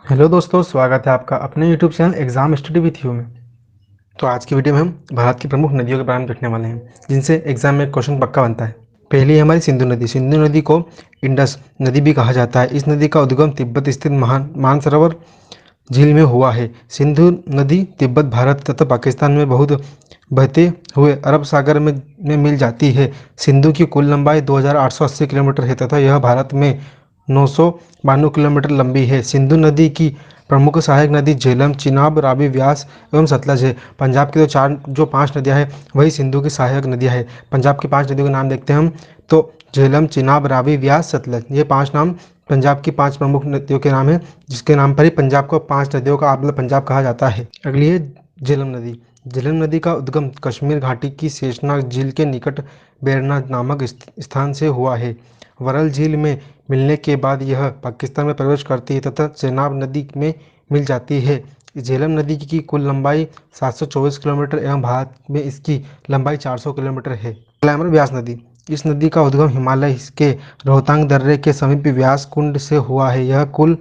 Hello दोस्तों, स्वागत है आपका अपने YouTube channel exam study with you में। तो आज की वीडियो में हम भारत की प्रमुख नदियों के बारे में देखने वाले हैं जिनसे एग्जाम में क्वेश्चन पक्का बनता है। पहली है हमारी सिंधु नदी। सिंधु नदी को इंडस नदी भी कहा जाता है। इस नदी का उद्गम तिब्बत स्थित मानसरोवर झील में हुआ है। सिंधु नदी तिब्बत, भारत तथा पाकिस्तान में बहुत बहते हुए अरब सागर में मिल जाती है। सिंधु की कुल लंबाई 2880 किलोमीटर है तथा यह भारत में 992 किलोमीटर लंबी है। सिंधु नदी की प्रमुख सहायक नदी झेलम, चिनाब, रावी, व्यास एवं सतलज है। पंजाब की जो पांच नदियां हैं वही सिंधु की सहायक नदियां हैं। पंजाब की पांच नदियों के नाम देखते हैं हम। तो झेलम, चिनाब, रावी, व्यास, सतलज, ये पांच नाम पंजाब की पांच प्रमुख नदियों के नाम है, जिसके नाम पर ही पंजाब को पांच नदियों का मतलब पंजाब कहा जाता है। अगली है झेलम नदी। झेलम नदी का उद्गम कश्मीर घाटी की शेषनाग झील के निकट बेरना नामक स्थान से हुआ है। वरल झील में मिलने के बाद यह पाकिस्तान में प्रवेश करती है तथा चेनाब नदी में मिल जाती है। झेलम नदी की कुल लंबाई 724 किलोमीटर एवं भारत में इसकी लंबाई 400 किलोमीटर है। ग्लैमर व्यास नदी। इस नदी का उद्गम हिमालय के रोहतांग दर्रे के समीप व्यास कुंड से हुआ है। यह कुल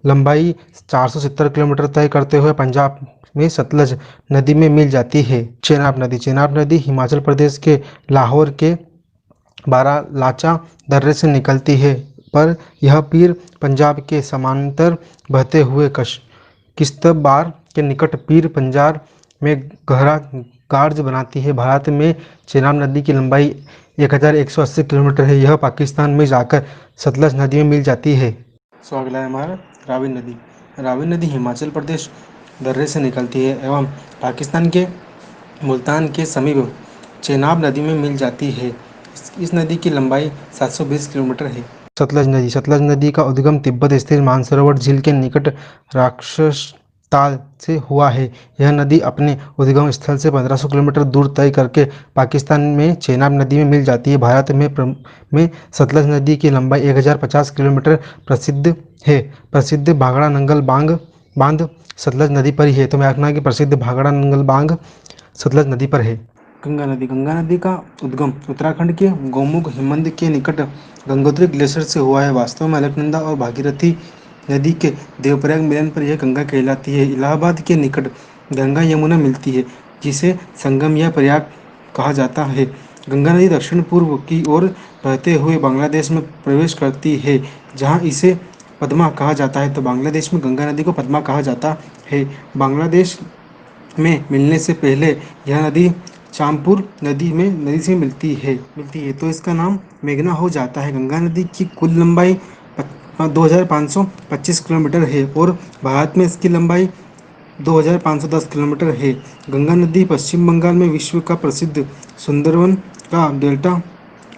लंबाई 470 किलोमीटर तय करते हुए पंजाब में सतलज नदी में मिल जाती है। चेनाब नदी। चेनाब नदी हिमाचल प्रदेश के लाहौर के बारालाचा दर्रे से निकलती है, पर यह पीर पंजाब के समांतर बहते हुए किश्तवाड़ के निकट पीर पंजाब में गहरा कार्ज बनाती है। भारत में चेनाब नदी की लंबाई 1180 किलोमीटर है। यह पाकिस्तान में जाकर सतलज नदी में मिल जाती है। सो अगला है हमारा रावी नदी। रावी नदी हिमाचल प्रदेश दर्रे से निकलती है एवं पाकिस्तान के मुल्तान के समीप चेनाब नदी में मिल जाती है। इस नदी की लंबाई 720 किलोमीटर है। सतलज नदी। सतलज नदी का उद्गम तिब्बत स्थित मानसरोवर झील के निकट राक्षसताल से हुआ है। यह नदी अपने उद्गम स्थल से 1500 किलोमीटर दूर तय करके पाकिस्तान में चेनाब नदी में मिल जाती है। भारत में सतलज नदी की लंबाई 1050 किलोमीटर प्रसिद्ध है। प्रसिद्ध भाखड़ा नंगल बांध सतलज नदी पर ही है। तो मैं रखना कि प्रसिद्ध भाखड़ा नंगल बांध सतलज नदी पर है। गंगा नदी। गंगा नदी का उद्गम उत्तराखंड के गौमुख हिमनद के निकट गंगोत्री ग्लेशियर से हुआ है। वास्तव में अलकनंदा और भागीरथी नदी के देवप्रयाग मिलन पर यह गंगा कहलाती है। इलाहाबाद के निकट गंगा यमुना मिलती है, जिसे संगम या प्रयाग कहा जाता है। गंगा नदी दक्षिण पूर्व की ओर बहते हुए बांग्लादेश में प्रवेश करती है, जहाँ इसे पद्मा कहा जाता है। तो बांग्लादेश में गंगा नदी को पद्मा कहा जाता है। बांग्लादेश में मिलने से पहले यह नदी चामपुर नदी से मिलती है तो इसका नाम मेघना हो जाता है। गंगा नदी की कुल लंबाई 2525 किलोमीटर है और भारत में इसकी लंबाई 2510 किलोमीटर है। गंगा नदी पश्चिम बंगाल में विश्व का प्रसिद्ध सुंदरवन का डेल्टा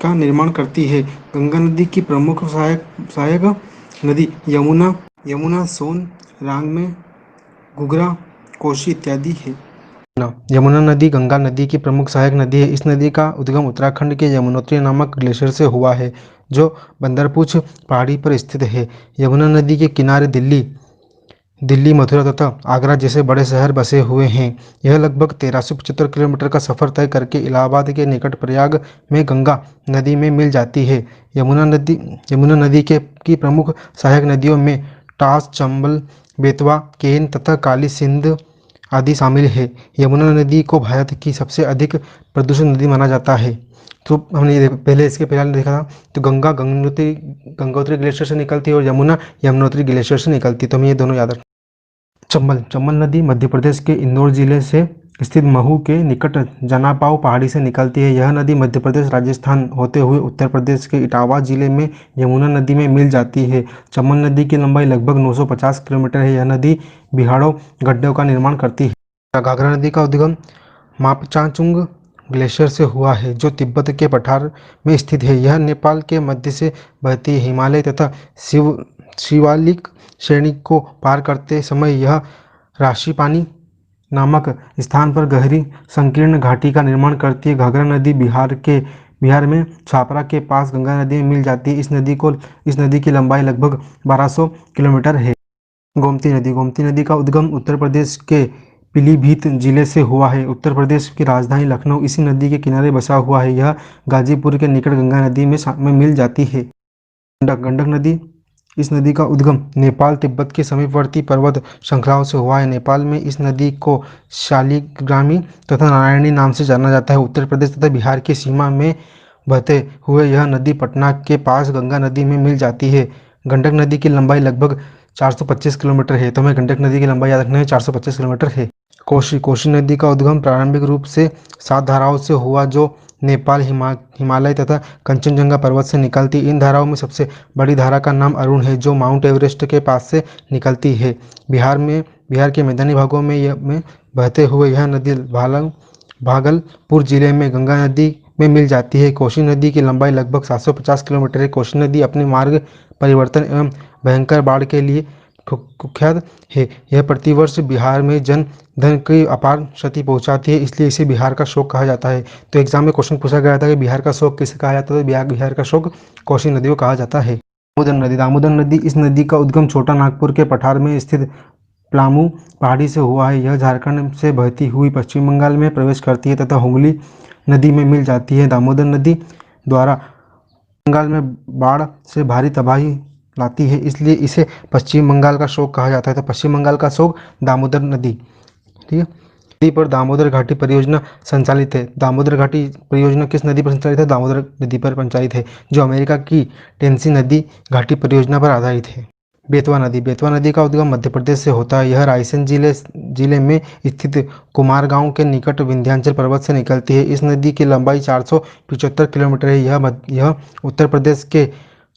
का निर्माण करती है। गंगा नदी की प्रमुख सहायक नदी यमुना, सोन, रांग में घुघरा, कोशी इत्यादि है। यमुना नदी गंगा नदी की प्रमुख सहायक नदी है। इस नदी का उद्गम उत्तराखंड के यमुनोत्री नामक ग्लेशियर से हुआ है, जो बंदरपूछ पहाड़ी पर स्थित है। यमुना नदी के किनारे दिल्ली, मथुरा तथा आगरा जैसे बड़े शहर बसे हुए हैं। यह लगभग 1375 किलोमीटर का सफर तय करके इलाहाबाद के निकट प्रयाग में गंगा नदी में मिल जाती है। यमुना नदी की प्रमुख सहायक नदियों में टास, चंबल, बेतवा, केन तथा काली सिंध आदि शामिल है। यमुना नदी को भारत की सबसे अधिक प्रदूषित नदी माना जाता है। तो हमने पहले इसके पहले देखा था, तो गंगोत्री ग्लेशियर से निकलती है और यमुना यमुनोत्री ग्लेशियर से निकलती है। तो हमें ये दोनों याद रखें। चंबल नदी मध्य प्रदेश के इंदौर जिले से स्थित महू के निकट जनापाव पहाड़ी से निकलती है। यह नदी मध्य प्रदेश, राजस्थान होते हुए उत्तर प्रदेश के इटावा जिले में यमुना नदी में मिल जाती है। चंबल नदी की लंबाई लगभग 950 किलोमीटर है। यह नदी बिहाड़ों गड्ढों का निर्माण करती है। घाघरा नदी का उद्गम मापचांचुंग ग्लेशियर से हुआ है, जो तिब्बत के पठार में स्थित है। यह नेपाल के मध्य से बहती है। हिमालय तथा शिवालिक श्रेणी को पार करते समय यह राशिपानी नामक स्थान पर गहरी संकीर्ण घाटी का निर्माण करती है। घाघरा नदी बिहार में छापरा के पास गंगा नदी में मिल जाती है। इस नदी की लंबाई लगभग 1200 किलोमीटर है। गोमती नदी का उद्गम उत्तर प्रदेश के पीलीभीत जिले से हुआ है। उत्तर प्रदेश की राजधानी लखनऊ इसी नदी के किनारे बसा हुआ है। यह गाजीपुर के निकट गंगा नदी में मिल जाती है। गंडक नदी इस नदी का उद्गम नेपाल तिब्बत के समीपवर्ती पर्वत श्रृंखलाओं से हुआ है। नेपाल में इस नदी को शालिग्रामी तथा नारायणी नाम से जाना जाता है। उत्तर प्रदेश तथा बिहार की सीमा में बहते हुए यह नदी पटना के पास गंगा नदी में मिल जाती है। गंडक नदी की लंबाई लगभग 425 किलोमीटर है। तो हमें गंडक नदी की लंबाई याद रखना है, 425 किलोमीटर है। कोशी कोशी नदी का उद्गम प्रारंभिक रूप से 7 धाराओं से हुआ, जो नेपाल, हिमालय तथा कंचनजंगा पर्वत से निकलती। इन धाराओं में सबसे बड़ी धारा का नाम अरुण है, जो माउंट एवरेस्ट के पास से निकलती है। बिहार के मैदानी भागों में बहते हुए यह नदी भागलपुर जिले में गंगा नदी में मिल जाती है। कोसी नदी की लंबाई लगभग 750 किलोमीटर है। कोसी नदी अपने मार्ग परिवर्तन एवं भयंकर बाढ़ के लिए कुख्यात है। यह प्रतिवर्ष बिहार में जन धन की अपार क्षति पहुंचाती है, इसलिए इसे बिहार का शोक कहा जाता है। तो एग्जाम में क्वेश्चन पूछा गया था कि बिहार का शोक किसे कहा जाता है, तो बिहार का शोक कोसी नदी को कहा जाता है। दामोदर नदी, इस नदी का उद्गम छोटा नागपुर के पठार में स्थित प्लामू पहाड़ी से हुआ है। यह झारखंड से बहती हुई पश्चिम बंगाल में प्रवेश करती है तथा हुगली नदी में मिल जाती है। दामोदर नदी द्वारा बंगाल में बाढ़ से भारी तबाही लाती है, इसलिए इसे पश्चिम बंगाल का शोक कहा जाता है। तो पश्चिम बंगाल का शोक दामोदर नदी, ठीक है। नदी पर दामोदर घाटी परियोजना संचालित है। दामोदर घाटी परियोजना किस नदी पर संचालित है? दामोदर नदी पर संचालित है, जो अमेरिका की टेनेसी नदी घाटी परियोजना पर आधारित है। बेतवा नदी का उद्गम मध्य प्रदेश से होता है। यह रायसेन जिले में स्थित कुमारगांव के निकट विंध्याचल पर्वत से निकलती है। इस नदी की लंबाई 475 किलोमीटर है। यह उत्तर प्रदेश के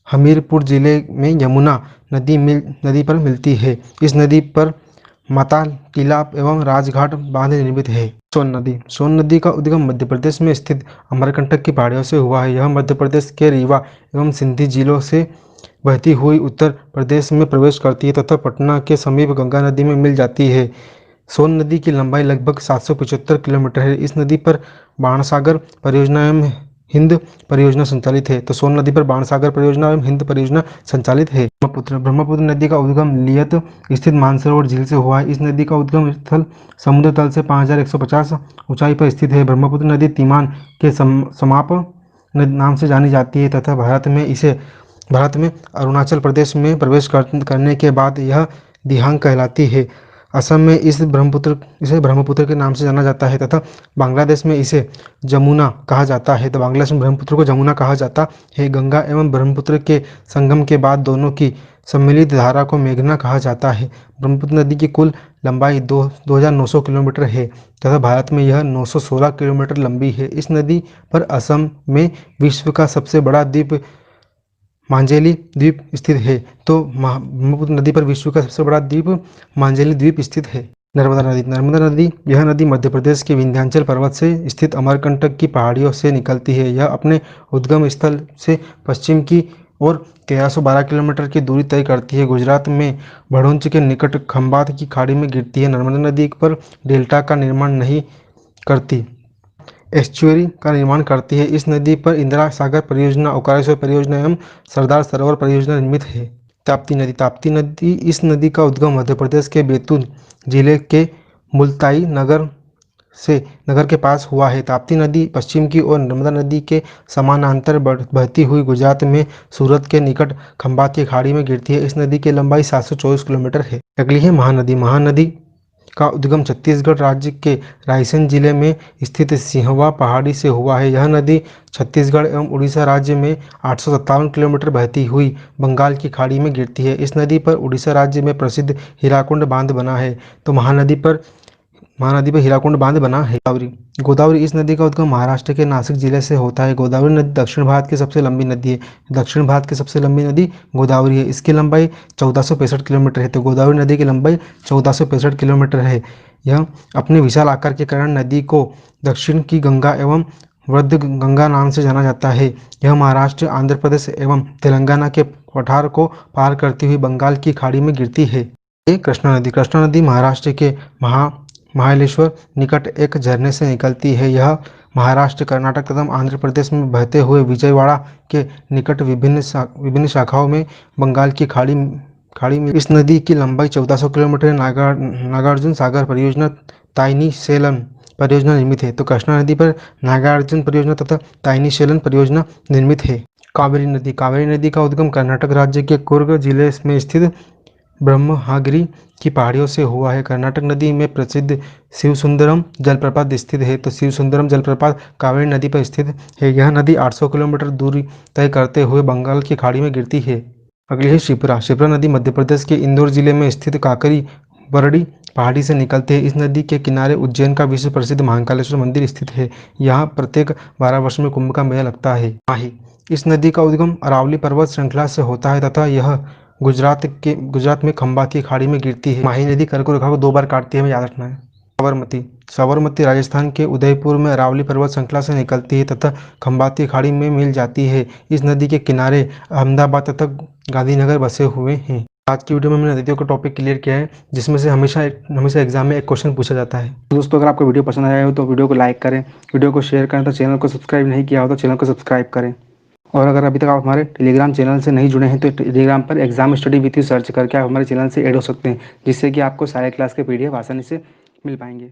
हमीरपुर जिले में यमुना नदी पर मिलती है। इस नदी पर माता टीला एवं राजघाट बांध निर्मित है। सोन नदी का उद्गम मध्य प्रदेश में स्थित अमरकंटक की पहाड़ियों से हुआ है। यह मध्य प्रदेश के रीवा एवं सिंधी जिलों से बहती हुई उत्तर प्रदेश में प्रवेश करती है तथा पटना के समीप गंगा नदी में मिल जाती है। सोन नदी की लंबाई लगभग 775 किलोमीटर है। इस नदी पर बाणसागर परियोजना एवं हिंद परियोजना संचालित है। तो सोन नदी पर बाणसागर परियोजना एवं हिंद परियोजना संचालित है। ब्रह्मपुत्र नदी का उद्गम लियत स्थित मानसरोवर झील से हुआ है। इस नदी का उद्गम स्थल समुद्र तल से 5150 ऊंचाई पर स्थित है। ब्रह्मपुत्र नदी तीमान के समाप नाम से जानी जाती है तथा भारत में अरुणाचल प्रदेश में प्रवेश करने के बाद यह दिहांग कहलाती है। असम में इसे ब्रह्मपुत्र के नाम से जाना जाता है तथा बांग्लादेश में इसे जमुना कहा जाता है। तो बांग्लादेश में ब्रह्मपुत्र को जमुना कहा जाता है। गंगा एवं ब्रह्मपुत्र के संगम के बाद दोनों की सम्मिलित धारा को मेघना कहा जाता है। ब्रह्मपुत्र नदी की कुल लंबाई 2900 किलोमीटर है तथा भारत में यह 916 किलोमीटर लंबी है। इस नदी पर असम में विश्व का सबसे बड़ा द्वीप मांजेली द्वीप स्थित है। तो ब्रह्मपुत्र नदी पर विश्व का सबसे बड़ा द्वीप मांजेली द्वीप स्थित है। नर्मदा नदी, यह नदी मध्य प्रदेश के विंध्याचल पर्वत से स्थित अमरकंटक की पहाड़ियों से निकलती है। यह अपने उद्गम स्थल से पश्चिम की ओर 1312 किलोमीटर की दूरी तय करती है। गुजरात में भड़ोंच के निकट खंबात की खाड़ी में गिरती है। नर्मदा नदी पर डेल्टा का निर्माण नहीं करती, एस्चुअरी का निर्माण करती है। इस नदी पर इंदिरा सागर परियोजना, ओकारेश्वर परियोजना एवं सरदार सरोवर परियोजना निर्मित है। ताप्ती नदी, इस नदी का उद्गम मध्य प्रदेश के बैतूल जिले के मुल्ताई नगर के पास हुआ है। ताप्ती नदी पश्चिम की ओर नर्मदा नदी के समानांतर बहती हुई गुजरात में सूरत के निकट खंबात की खाड़ी में गिरती है। इस नदी की लंबाई 724 किलोमीटर है। अगली है महानदी का उद्गम छत्तीसगढ़ राज्य के रायसेन जिले में स्थित सिंहवा पहाड़ी से हुआ है। यह नदी छत्तीसगढ़ एवं उड़ीसा राज्य में 857 किलोमीटर बहती हुई बंगाल की खाड़ी में गिरती है। इस नदी पर उड़ीसा राज्य में प्रसिद्ध हीराकुंड बांध बना है। तो महानदी पर हीराकुंड बांध बना है। गोदावरी, इस नदी का उद्गम महाराष्ट्र के नासिक जिले से होता है। गोदावरी नदी दक्षिण भारत की सबसे लंबी नदी है। दक्षिण भारत की सबसे लंबी नदी गोदावरी है। इसकी लंबाई 1465 किलोमीटर है। तो गोदावरी नदी की लंबाई 1465 किलोमीटर है। यह अपने विशाल आकार के कारण नदी को दक्षिण की गंगा एवं वृद्ध गंगा नाम से जाना जाता है। यह महाराष्ट्र, आंध्र प्रदेश एवं तेलंगाना के पठार को पार करती हुई बंगाल की खाड़ी में गिरती है। कृष्णा नदी महाराष्ट्र के महाबलेश्वर निकट एक झरने से निकलती है। यह महाराष्ट्र, कर्नाटक तथा आंध्र प्रदेश में बहते हुए विजयवाड़ा के निकट विभिन्न शाखाओं में बंगाल की खाड़ी में। इस नदी की लंबाई 1400 किलोमीटर। नागार्जुन सागर परियोजना, ताइनी सेलन परियोजना निर्मित है। तो कृष्णा नदी पर नागार्जुन परियोजना तथा ताइनी सेलन परियोजना निर्मित है। कावेरी नदी का उद्गम कर्नाटक राज्य के कुर्ग जिले में स्थित ब्रह्मगिरी की पहाड़ियों से हुआ है। कर्नाटक नदी में प्रसिद्ध शिवसुंदरम जलप्रपात स्थित है। तो शिवसुंदरम जलप्रपात कावेरी नदी पर स्थित है। यह नदी 800 किलोमीटर दूरी तय करते हुए बंगाल की खाड़ी में गिरती है। अगली है शिप्रा। शिप्रा नदी मध्य प्रदेश के इंदौर जिले में स्थित काकरी बरड़ी पहाड़ी से निकलती है। इस नदी के किनारे उज्जैन का विश्व प्रसिद्ध महाकालेश्वर मंदिर स्थित है। यहाँ प्रत्येक 12 वर्ष में कुंभ का मेला लगता है। माही। इस नदी का उद्गम अरावली पर्वत श्रृंखला से होता है तथा यह गुजरात में खंबात की खाड़ी में गिरती है। माही नदी कर्क रेखा को 2 बार काटती है, हमें याद रखना है। साबरमती राजस्थान के उदयपुर में अरावली पर्वत श्रृंखला से निकलती है तथा खंबात की खाड़ी में मिल जाती है। इस नदी के किनारे अहमदाबाद तथा गांधीनगर बसे हुए हैं। आज की वीडियो में हमने नदियों का टॉपिक क्लियर किया है, जिसमें से हमेशा एग्जाम में एक क्वेश्चन पूछा जाता है। दोस्तों, अगर आपको वीडियो पसंद आया हो तो वीडियो को लाइक करें, वीडियो को शेयर करें, तो चैनल को सब्सक्राइब नहीं किया हो तो चैनल को सब्सक्राइब करें। और अगर अभी तक आप हमारे टेलीग्राम चैनल से नहीं जुड़े हैं तो टेलीग्राम पर exam study with you search करके आप हमारे चैनल से ऐड हो सकते हैं, जिससे कि आपको सारे क्लास के PDF आसानी से मिल पाएंगे।